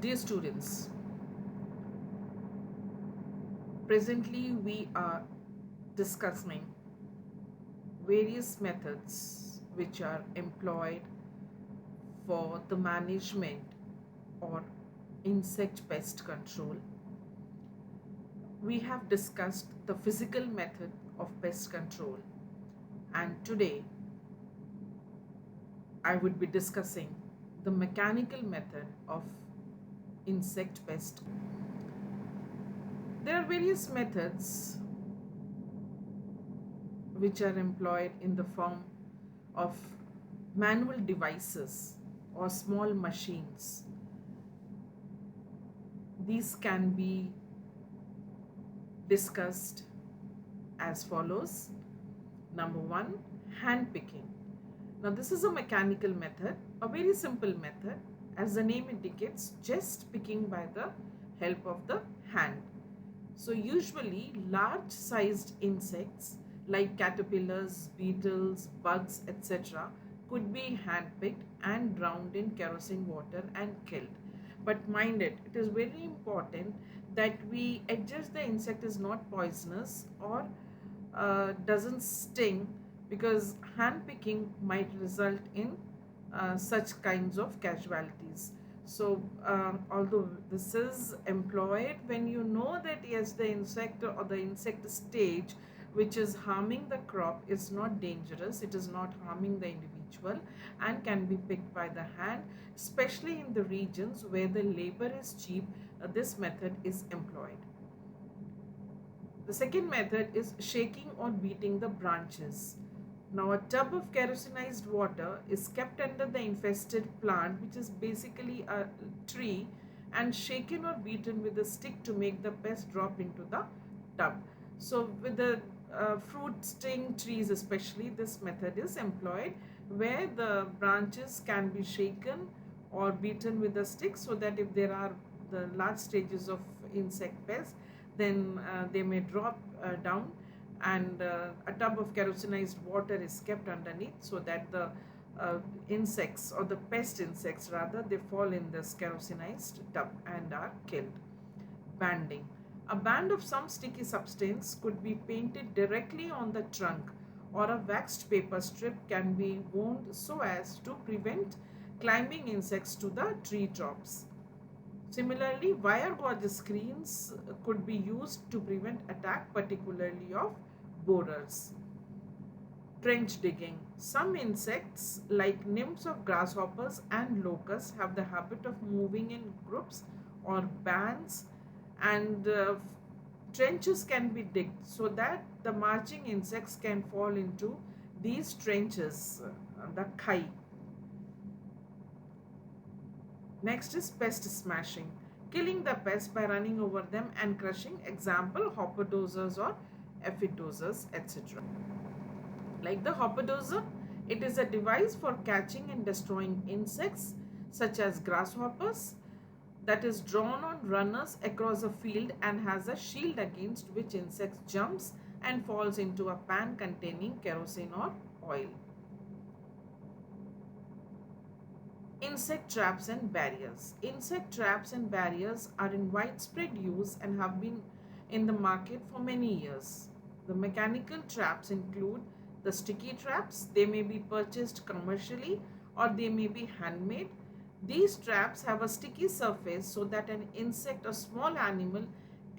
Dear students, presently we are discussing various methods which are employed for the management or insect pest control. We have discussed the physical method of pest control, and today I would be discussing the mechanical method of insect pest. There are various methods which are employed in the form of manual devices or small machines. These can be discussed as follows. Number one, hand picking. Now, this is a mechanical method, a very simple method. As the name indicates, just picking by the help of the hand. So, usually, large sized insects like caterpillars, beetles, bugs, etc., could be hand picked and drowned in kerosene water and killed. But mind it, it is very important that we adjust the insect is not poisonous or doesn't sting, because hand picking might result in such kinds of casualties. So, although this is employed when you know that yes, the insect or the insect stage which is harming the crop is not dangerous, it is not harming the individual and can be picked by the hand, especially in the regions where the labor is cheap, this method is employed. The second method is shaking or beating the branches. Now, a tub of kerosinized water is kept under the infested plant, which is basically a tree, and shaken or beaten with a stick to make the pest drop into the tub. So, with the fruit sting trees, especially, this method is employed where the branches can be shaken or beaten with a stick so that if there are the large stages of insect pest, then they may drop down, and a tub of kerosinized water is kept underneath so that the insects or the pest insects rather, they fall in this kerosinized tub and are killed. Banding. A band of some sticky substance could be painted directly on the trunk, or a waxed paper strip can be wound so as to prevent climbing insects to the tree tops. Similarly, wire gauge screens could be used to prevent attack, particularly of borers. Trench digging. Some insects, like nymphs of grasshoppers and locusts, have the habit of moving in groups or bands, and trenches can be digged so that the marching insects can fall into these trenches, the kai. Next is pest smashing, killing the pests by running over them and crushing, example, hopper dozers or aphid dozers, etc. Like the hopper dozer, it is a device for catching and destroying insects such as grasshoppers, that is drawn on runners across a field and has a shield against which insects jumps and falls into a pan containing kerosene or oil. Insect traps and barriers. Insect traps and barriers are in widespread use and have been in the market for many years. The mechanical traps include the sticky traps. They may be purchased commercially or they may be handmade. These traps have a sticky surface so that an insect or small animal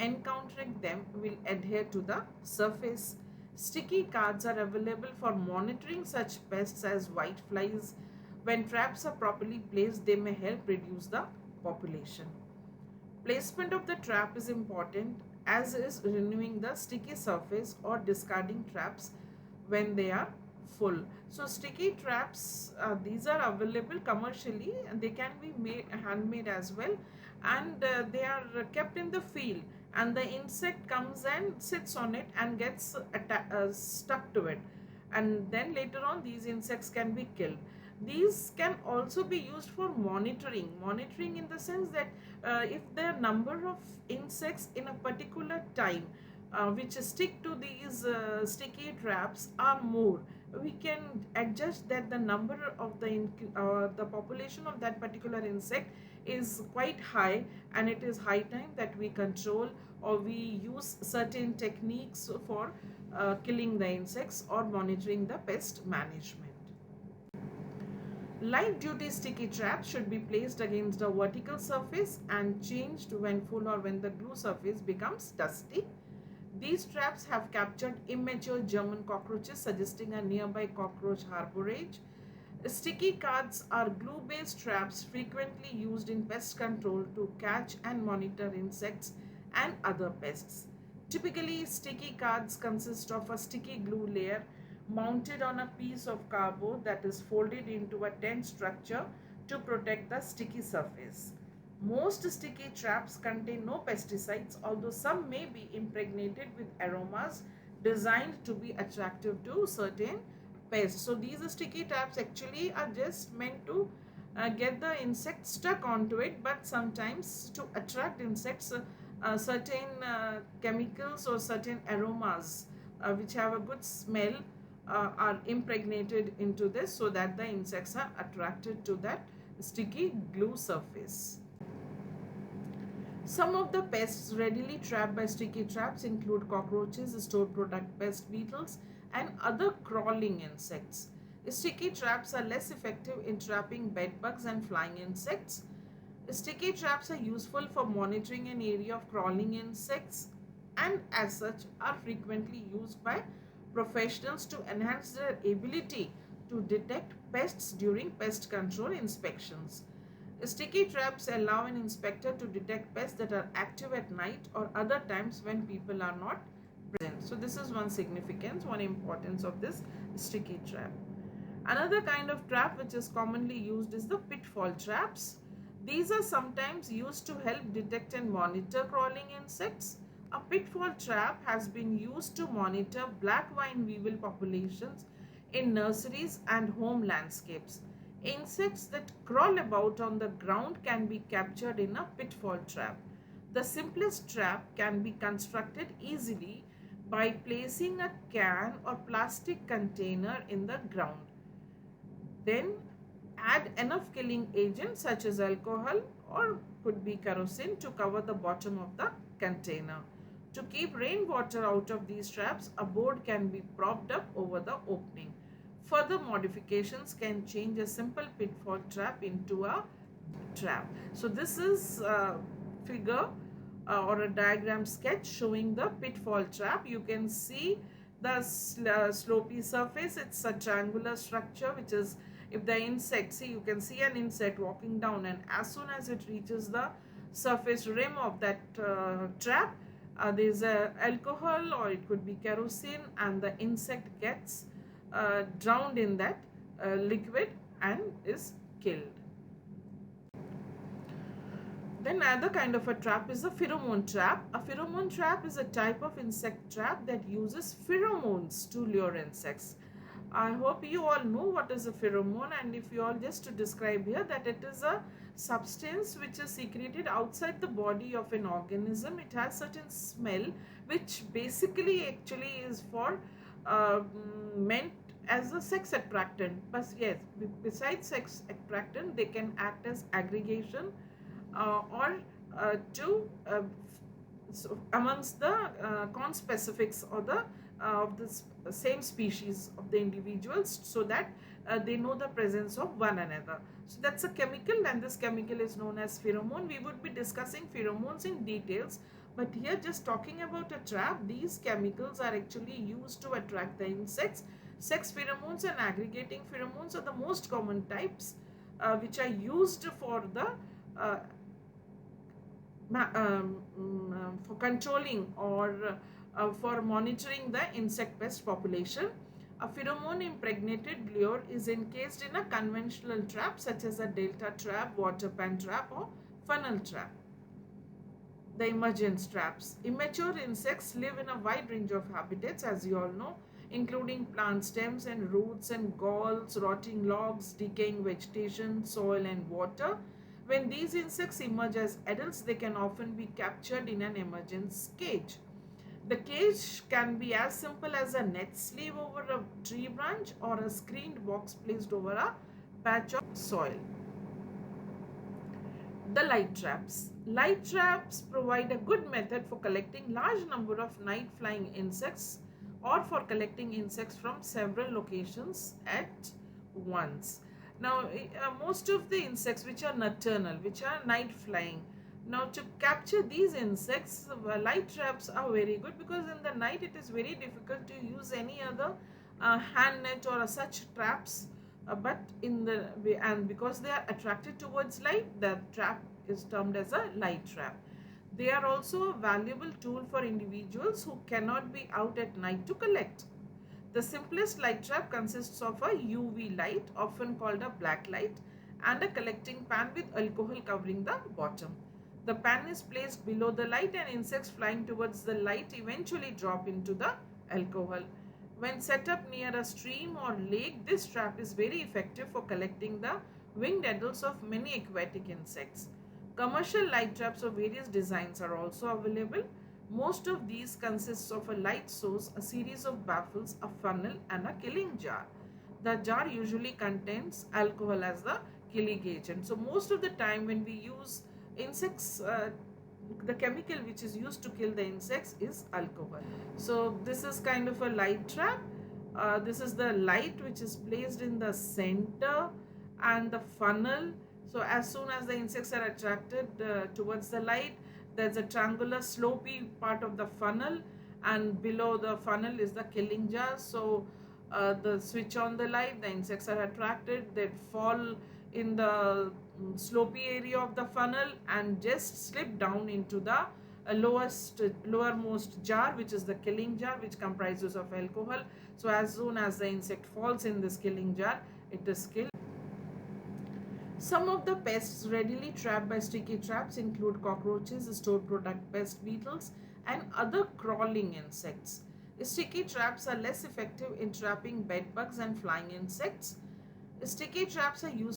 encountering them will adhere to the surface. Sticky cards are available for monitoring such pests as whiteflies. When traps are properly placed, they may help reduce the population. Placement of the trap is important, as is renewing the sticky surface or discarding traps when they are full. So sticky traps, these are available commercially and they can be made handmade as well, and they are kept in the field, and the insect comes and sits on it and gets stuck to it, and then later on these insects can be killed. These can also be used for monitoring in the sense that if the number of insects in a particular time which stick to these sticky traps are more, we can adjust that the number of the population of that particular insect is quite high, and it is high time that we control or we use certain techniques for killing the insects or monitoring the pest management. Light duty sticky traps should be placed against a vertical surface and changed when full or when the glue surface becomes dusty. These traps have captured immature German cockroaches, suggesting a nearby cockroach harborage. Sticky cards are glue-based traps frequently used in pest control to catch and monitor insects and other pests. Typically, sticky cards consist of a sticky glue layer mounted on a piece of cardboard that is folded into a tent structure to protect the sticky surface. Most sticky traps contain no pesticides, although some may be impregnated with aromas designed to be attractive to certain pests. So these sticky traps actually are just meant to get the insect stuck onto it, but sometimes to attract insects, certain chemicals or certain aromas which have a good smell are impregnated into this so that the insects are attracted to that sticky glue surface. Some of the pests readily trapped by sticky traps include cockroaches, stored product pest beetles, and other crawling insects. Sticky traps are less effective in trapping bedbugs and flying insects. Sticky traps are useful for monitoring an area of crawling insects and, as such, are frequently used by professionals to enhance their ability to detect pests during pest control inspections. Sticky traps allow an inspector to detect pests that are active at night or other times when people are not present. So this is one significance, one importance of this sticky trap. Another kind of trap which is commonly used is the pitfall traps. These are sometimes used to help detect and monitor crawling insects. A pitfall trap has been used to monitor black vine weevil populations in nurseries and home landscapes. Insects that crawl about on the ground can be captured in a pitfall trap. The simplest trap can be constructed easily by placing a can or plastic container in the ground. Then add enough killing agent such as alcohol or could be kerosene to cover the bottom of the container. To keep rainwater out of these traps, a board can be propped up over the opening. Further modifications can change a simple pitfall trap into a trap. So this is a figure or a diagram sketch showing the pitfall trap. You can see the slopy surface. It's a triangular structure which is, if the insect, see, you can see an insect walking down, and as soon as it reaches the surface rim of that trap, there's a alcohol or it could be kerosene, and the insect gets drowned in that liquid and is killed. Then another kind of a trap is a pheromone trap. A pheromone trap is a type of insect trap that uses pheromones to lure insects. I hope you all know what is a pheromone, and if you all just to describe here that it is a substance which is secreted outside the body of an organism. It has certain smell which basically actually is for meant as a sex attractant. But yes, besides sex attractant, they can act as aggregation or to so amongst the conspecifics or the of the same species of the individuals, so that they know the presence of one another. So that's a chemical, and this chemical is known as pheromone. We would be discussing pheromones in details, but here just talking about a trap, these chemicals are actually used to attract the insects. Sex pheromones and aggregating pheromones are the most common types which are used for the for controlling or for monitoring the insect pest population. A pheromone impregnated lure is encased in a conventional trap such as a delta trap, water pan trap, or funnel trap. The emergence traps. Immature insects live in a wide range of habitats, as you all know, including plant stems and roots and galls, rotting logs, decaying vegetation, soil, and water. When these insects emerge as adults, they can often be captured in an emergence cage. The cage can be as simple as a net sleeve over a tree branch or a screened box placed over a patch of soil. The light traps. Light traps provide a good method for collecting large number of night flying insects or for collecting insects from several locations at once. Now, most of the insects which are nocturnal, which are night flying, now to capture these insects, light traps are very good because in the night it is very difficult to use any other hand net or such traps, but in the and because they are attracted towards light, the trap is termed as a light trap. They are also a valuable tool for individuals who cannot be out at night to collect. The simplest light trap consists of a UV light, often called a black light, and a collecting pan with alcohol covering the bottom. The pan is placed below the light and insects flying towards the light eventually drop into the alcohol. When set up near a stream or lake, this trap is very effective for collecting the winged adults of many aquatic insects. Commercial light traps of various designs are also available. Most of these consists of a light source, a series of baffles, a funnel and a killing jar. The jar usually contains alcohol as the killing agent. So most of the time when we use insects, the chemical which is used to kill the insects is alcohol. So this is kind of a light trap. This is the light which is placed in the center and the funnel. So as soon as the insects are attracted towards the light, there's a triangular slopy part of the funnel, and below the funnel is the killing jar. So the switch on the light, the insects are attracted, they fall in the slopy area of the funnel and just slip down into the lowermost jar, which is the killing jar, which comprises of alcohol. So as soon as the insect falls in this killing jar, it is killed. Some of the pests readily trapped by sticky traps include cockroaches, stored product pest beetles, and other crawling insects. Sticky traps are less effective in trapping bed bugs and flying insects. Sticky traps are used